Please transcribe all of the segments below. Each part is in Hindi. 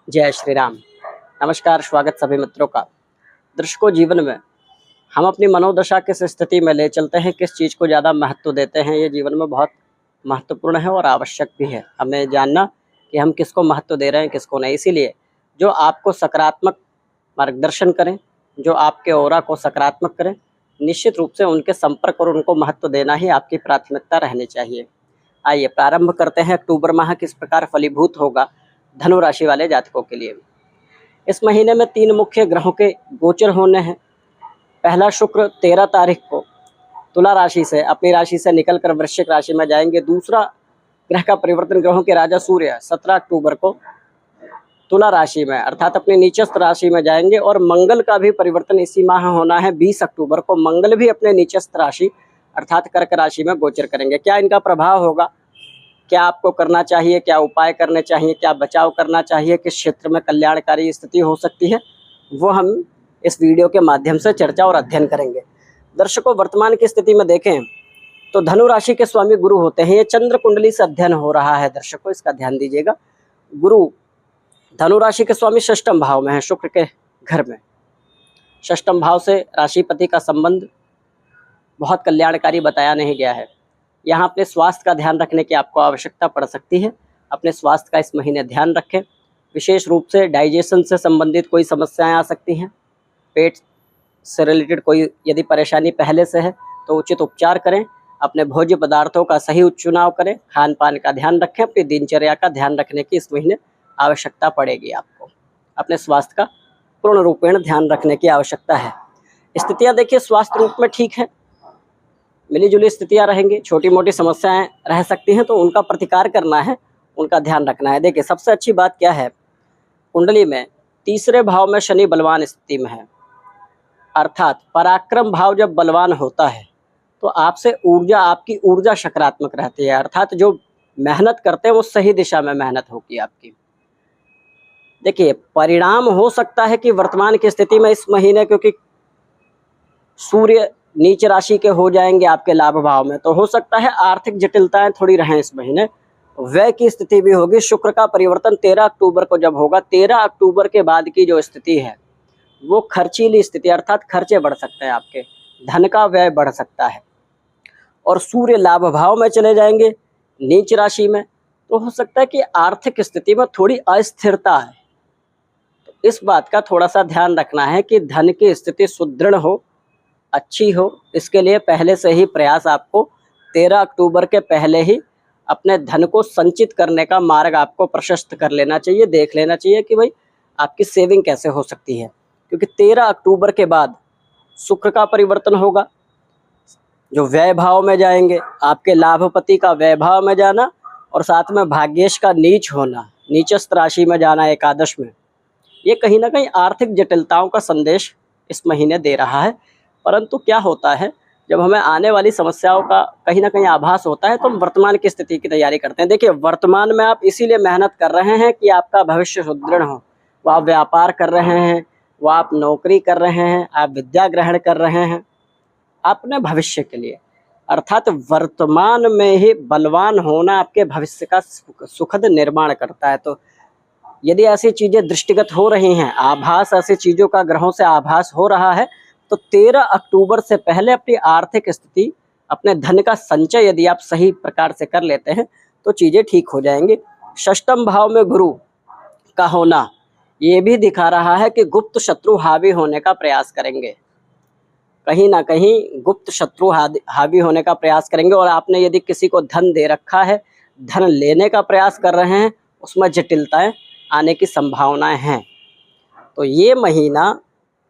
जय श्री राम। नमस्कार, स्वागत सभी मित्रों का। दर्शकों, जीवन में हम अपनी मनोदशा किस स्थिति में ले चलते हैं, किस चीज़ को ज़्यादा महत्व देते हैं, ये जीवन में बहुत महत्वपूर्ण है और आवश्यक भी है। हमें जानना कि हम किसको महत्व दे रहे हैं, किसको नहीं। इसीलिए जो आपको सकारात्मक मार्गदर्शन करें, जो आपके ऑरा को सकारात्मक करें, निश्चित रूप से उनके संपर्क और उनको महत्व देना ही आपकी प्राथमिकता रहनी चाहिए। आइए प्रारंभ करते हैं। अक्टूबर माह किस प्रकार फलीभूत होगा धनु राशि वाले जातकों के लिए। इस महीने में 3 मुख्य ग्रहों के गोचर होने हैं। पहला शुक्र 13 तारीख को तुला राशि से अपनी राशि से निकलकर वृश्चिक राशि में जाएंगे। दूसरा ग्रह का परिवर्तन ग्रहों के राजा सूर्य 17 अक्टूबर को तुला राशि में अर्थात अपनी नीचस्थ राशि में जाएंगे। और मंगल का भी परिवर्तन इसी माह होना है। 20 अक्टूबर को मंगल भी अपने नीचस्थ राशि अर्थात कर्क राशि में गोचर करेंगे। क्या इनका प्रभाव होगा, क्या आपको करना चाहिए, क्या उपाय करने चाहिए, क्या बचाव करना चाहिए, किस क्षेत्र में कल्याणकारी स्थिति हो सकती है, वो हम इस वीडियो के माध्यम से चर्चा और अध्ययन करेंगे। दर्शकों, वर्तमान की स्थिति में देखें तो धनु राशि के स्वामी गुरु होते हैं। ये चंद्र कुंडली से अध्ययन हो रहा है। दर्शकों, इसका ध्यान दीजिएगा। गुरु धनु राशि के स्वामी षष्ठम भाव में है, शुक्र के घर में। षष्ठम भाव से राशिपति का संबंध बहुत कल्याणकारी बताया नहीं गया है। यहाँ अपने स्वास्थ्य का ध्यान रखने की आपको आवश्यकता पड़ सकती है। अपने स्वास्थ्य का इस महीने ध्यान रखें। विशेष रूप से डाइजेशन से संबंधित कोई समस्याएं आ सकती हैं। पेट से रिलेटेड कोई यदि परेशानी पहले से है तो उचित उपचार करें। अपने भोज्य पदार्थों का सही चुनाव करें। खान पान का ध्यान रखें। अपनी दिनचर्या का ध्यान रखने की इस महीने आवश्यकता पड़ेगी। आपको अपने स्वास्थ्य का पूर्ण रूपेण ध्यान रखने की आवश्यकता है। स्थितियाँ देखिए, स्वास्थ्य रूप में ठीक है, मिली जुली स्थितियां रहेंगी। छोटी मोटी समस्याएं रह सकती हैं तो उनका प्रतिकार करना है, उनका ध्यान रखना है। देखिए, सबसे अच्छी बात क्या है, कुंडली में तीसरे भाव में शनि बलवान स्थिति में है। अर्थात पराक्रम भाव जब बलवान होता है तो आपसे ऊर्जा, आपकी ऊर्जा सकारात्मक रहती है। अर्थात जो मेहनत करते हैं वो सही दिशा में मेहनत होगी आपकी। देखिए, परिणाम हो सकता है कि वर्तमान की स्थिति में इस महीने, क्योंकि सूर्य नीच राशि के हो जाएंगे आपके लाभ भाव में, तो हो सकता है आर्थिक जटिलताएं थोड़ी रहें इस महीने। व्यय की स्थिति भी होगी। शुक्र का परिवर्तन 13 अक्टूबर को जब होगा, 13 अक्टूबर के बाद की जो स्थिति है वो खर्चीली स्थिति, अर्थात खर्चे बढ़ सकते हैं, आपके धन का व्यय बढ़ सकता है। और सूर्य लाभ भाव में चले जाएंगे नीच राशि में, तो हो सकता है कि आर्थिक स्थिति में थोड़ी अस्थिरता है। तो इस बात का थोड़ा सा ध्यान रखना है कि धन की स्थिति सुदृढ़ हो, अच्छी हो। इसके लिए पहले से ही प्रयास आपको 13 अक्टूबर के पहले ही अपने धन को संचित करने का मार्ग आपको प्रशस्त कर लेना चाहिए। देख लेना चाहिए कि भाई आपकी सेविंग कैसे हो सकती है, क्योंकि 13 अक्टूबर के बाद शुक्र का परिवर्तन होगा, जो व्यय भाव में जाएंगे। आपके लाभपति का व्यय भाव में जाना और साथ में भाग्येश का नीच होना, नीचस्थ राशि में जाना एकादश में, ये कहीं ना कहीं आर्थिक जटिलताओं का संदेश इस महीने दे रहा है। परंतु क्या होता है, जब हमें आने वाली समस्याओं का कहीं ना कहीं आभास होता है तो हम वर्तमान की स्थिति की तैयारी करते हैं। देखिए, वर्तमान में आप इसीलिए मेहनत कर रहे हैं कि आपका भविष्य सुदृढ़ हो। वो आप व्यापार कर रहे हैं, वो आप नौकरी कर रहे हैं, आप विद्या ग्रहण कर रहे हैं अपने भविष्य के लिए। अर्थात वर्तमान में ही बलवान होना आपके भविष्य का सुखद निर्माण करता है। तो यदि ऐसी चीज़ें दृष्टिगत हो रही हैं, आभास ऐसी चीज़ों का ग्रहों से आभास हो रहा है, तो 13 अक्टूबर से पहले अपनी आर्थिक स्थिति, अपने धन का संचय यदि आप सही प्रकार से कर लेते हैं तो चीज़ें ठीक हो जाएंगी। षष्ठम भाव में गुरु का होना ये भी दिखा रहा है कि गुप्त शत्रु हावी होने का प्रयास करेंगे। कहीं ना कहीं गुप्त शत्रु हावी होने का प्रयास करेंगे। और आपने यदि किसी को धन दे रखा है, धन लेने का प्रयास कर रहे हैं, उसमें जटिलताएं आने की संभावनाएं हैं। तो ये महीना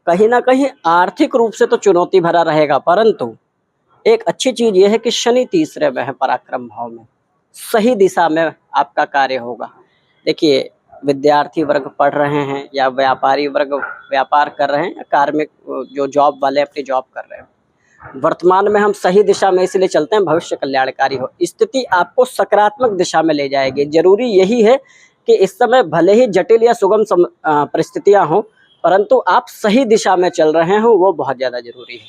कहीं ना कहीं आर्थिक रूप से तो चुनौती भरा रहेगा, परंतु एक अच्छी चीज ये है कि शनि तीसरे में है, पराक्रम भाव में, सही दिशा में आपका कार्य होगा। देखिए, विद्यार्थी वर्ग पढ़ रहे हैं या व्यापारी वर्ग व्यापार कर रहे हैं या कार्मिक जो जॉब वाले अपनी जॉब कर रहे हैं, वर्तमान में हम सही दिशा में इसलिए चलते हैं भविष्य कल्याणकारी हो। स्थिति आपको सकारात्मक दिशा में ले जाएगी। जरूरी यही है कि इस समय भले ही जटिल या सुगम परिस्थितियां हों, परंतु आप सही दिशा में चल रहे हो, वो बहुत ज़्यादा जरूरी है।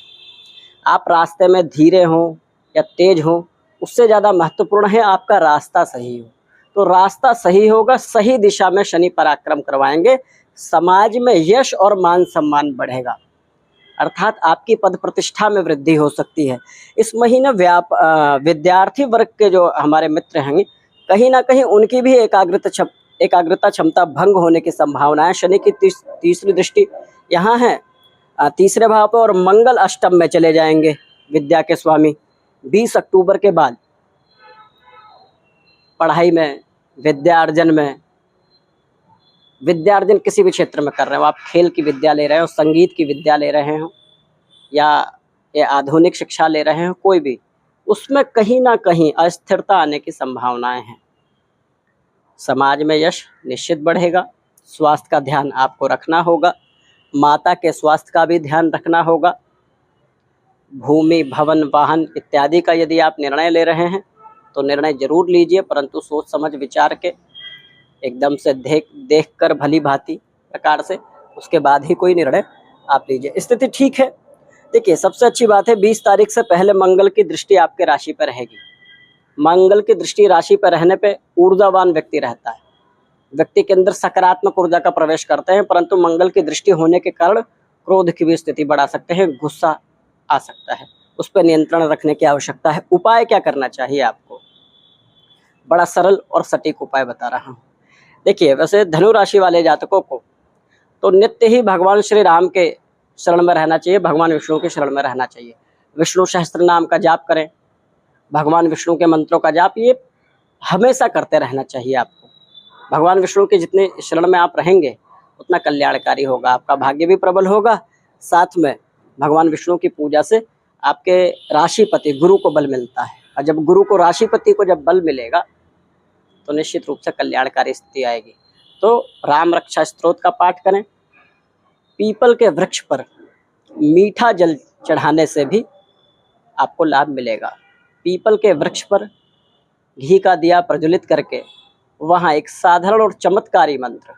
आप रास्ते में धीरे हों या तेज हों, उससे ज़्यादा महत्वपूर्ण है आपका रास्ता सही हो। तो रास्ता सही होगा, सही दिशा में शनि पराक्रम करवाएंगे, समाज में यश और मान सम्मान बढ़ेगा, अर्थात आपकी पद प्रतिष्ठा में वृद्धि हो सकती है। इस महीने विद्यार्थी वर्ग के जो हमारे मित्र हैं, कहीं ना कहीं उनकी भी एकाग्रता क्षमता भंग होने की संभावना है। शनि की तीसरी दृष्टि यहाँ है तीसरे भाव पर, और मंगल अष्टम में चले जाएंगे, विद्या के स्वामी। 20 अक्टूबर के बाद पढ़ाई में, विद्यार्जन किसी भी क्षेत्र में कर रहे हो, आप खेल की विद्या ले रहे हो, संगीत की विद्या ले रहे हो, या ये आधुनिक शिक्षा ले रहे हो, कोई भी, उसमें कहीं ना कहीं अस्थिरता आने की संभावनाएं हैं। समाज में यश निश्चित बढ़ेगा, स्वास्थ्य का ध्यान आपको रखना होगा, माता के स्वास्थ्य का भी ध्यान रखना होगा। भूमि, भवन, वाहन इत्यादि का यदि आप निर्णय ले रहे हैं तो निर्णय जरूर लीजिए, परंतु सोच समझ विचार के, एकदम से देख कर भली भांति प्रकार से, उसके बाद ही कोई निर्णय आप लीजिए। स्थिति ठीक है। देखिए, सबसे अच्छी बात है 20 तारीख से पहले मंगल की दृष्टि आपके राशि पर रहेगी। मंगल की दृष्टि राशि पर रहने पे ऊर्जावान व्यक्ति रहता है, व्यक्ति के अंदर सकारात्मक ऊर्जा का प्रवेश करते हैं, परंतु मंगल की दृष्टि होने के कारण क्रोध की भी स्थिति बढ़ा सकते हैं, गुस्सा आ सकता है, उस पर नियंत्रण रखने की आवश्यकता है। उपाय क्या करना चाहिए आपको? बड़ा सरल और सटीक उपाय बता रहा हूँ। देखिए, वैसे धनु राशि वाले जातकों को तो नित्य ही भगवान श्री राम के शरण में रहना चाहिए, भगवान विष्णु के शरण में रहना चाहिए। विष्णु सहस्त्र नाम का जाप करें, भगवान विष्णु के मंत्रों का जाप, ये हमेशा करते रहना चाहिए आपको। भगवान विष्णु के जितने शरण में आप रहेंगे उतना कल्याणकारी होगा, आपका भाग्य भी प्रबल होगा। साथ में भगवान विष्णु की पूजा से आपके राशिपति गुरु को बल मिलता है, और जब गुरु को, राशिपति को जब बल मिलेगा तो निश्चित रूप से कल्याणकारी स्थिति आएगी। तो राम रक्षा स्तोत्र का पाठ करें। पीपल के वृक्ष पर मीठा जल चढ़ाने से भी आपको लाभ मिलेगा। पीपल के वृक्ष पर घी का दिया प्रज्वलित करके वहां एक साधारण और चमत्कारी मंत्र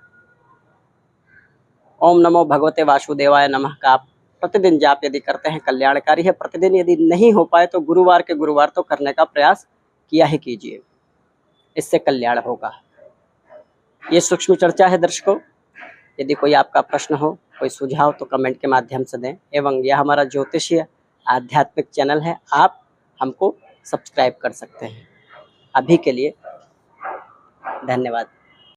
ओम नमो भगवते वासुदेवाय नमः का आप प्रतिदिन जाप यदि करते हैं, कल्याणकारी है। प्रतिदिन यदि नहीं हो पाए तो गुरुवार के गुरुवार तो करने का प्रयास किया ही कीजिए, इससे कल्याण होगा। ये सूक्ष्म चर्चा है दर्शकों। यदि कोई आपका प्रश्न हो, कोई सुझाव, तो कमेंट के माध्यम से दें। एवं यह हमारा ज्योतिषीय आध्यात्मिक चैनल है, आप हमको सब्सक्राइब कर सकते हैं। अभी के लिए धन्यवाद।